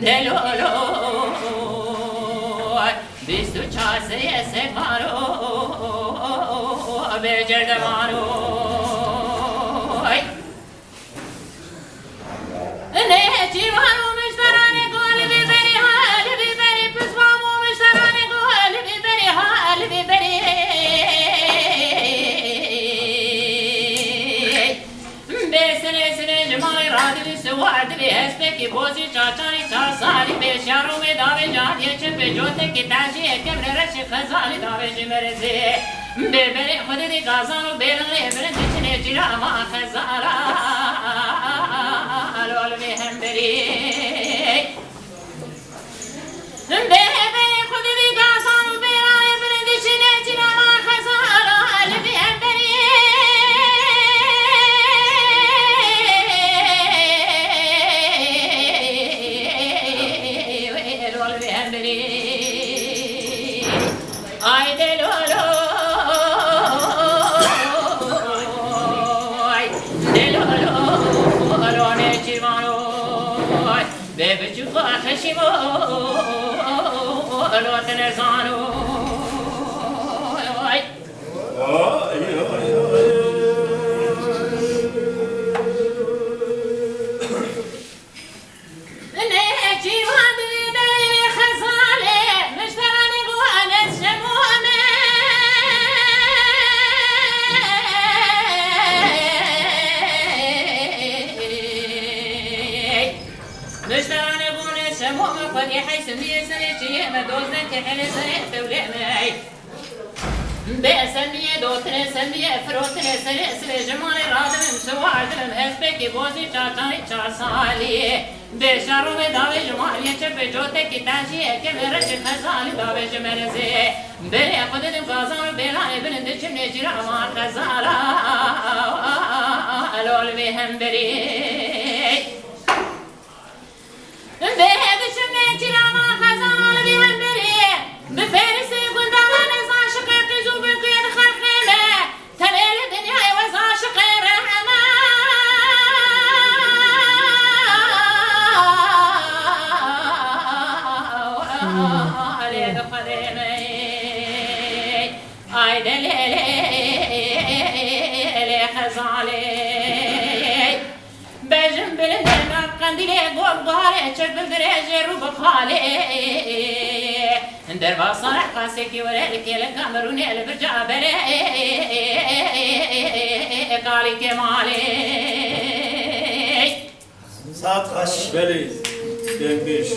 دلولو بیست و چهار سری سکارو به جردمانو نه چیوانو مشترانه گل ببری حال ببری پسوامو مشترانه گل ببری حال ببری سواد به اسپکی بوزی چاچانی چار سالی به شهرو میں داوے جادیه چه به جوته کی تاجی کم رش خزالی داوے جمرزی به بری خود دی گازانو بیلنی برند چنه جرا ما خزالا لول به هم بری به بری خود دی گازانو بیلنی برند چنه جرا ما خزالا لول به هم بری ay delolo ne chivano bebe chupa khashimo lo tenezano ay خدي حيث مية سنة شيء ما دوزنا كحل سنة تولع معي بأسمية دوتنا سمية فروتنا سنة سنة جمال رادم مسوا عدم أسبك بوزي چاچاني چار سالي بشارو में दावे जमालिया चपे जोते की ताजी है के मेरे खजाली दावे जमरज़े बेरे खुद दिन बाजार बेला इब्न दिचने जिरा मा खजाला लोल में हम बरी بفارس قندمان عاشق قزوب قيد خرخيمه تبيل الدنيا وعاشق رحمه عليك قديمه اي دليلي خزالي بجنب الهنا قنديلي قوقاري تشبل دريجي روب خالي در باصار قاسكي ورالك الكامروني البرجع بري قالي كمالي ساعت خش بلي دنبش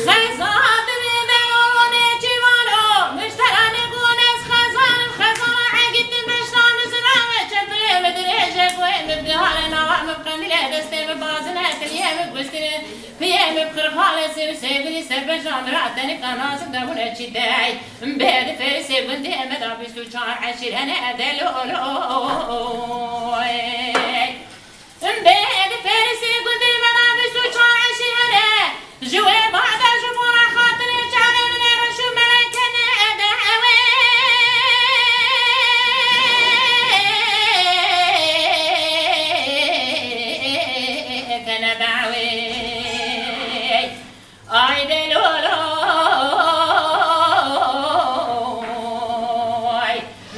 خزاد بيدلوني جيوانو مشتراني قونس خزان عقد مشتان زرامة شبلي مدريجي قوي مبدهالي نوام بقندلي دستي ببازنة تليهم بقستني فيهم بقرفالي سيبني سبجان راتني قناص دمونا تشداي مبهد فرسي بندي مدى بيستو شعر عشير أنا أدلوي مبهد فرسي بندي مدى بيستو شعر عشير أنا جوي بعد جمهورا خاطري جعلي من رشو ملكنا أدعوي كنا بعوي ay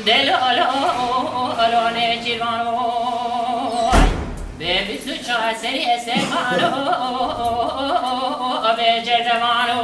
delolo ne chivano bebi su cha seri se mano be jerdamano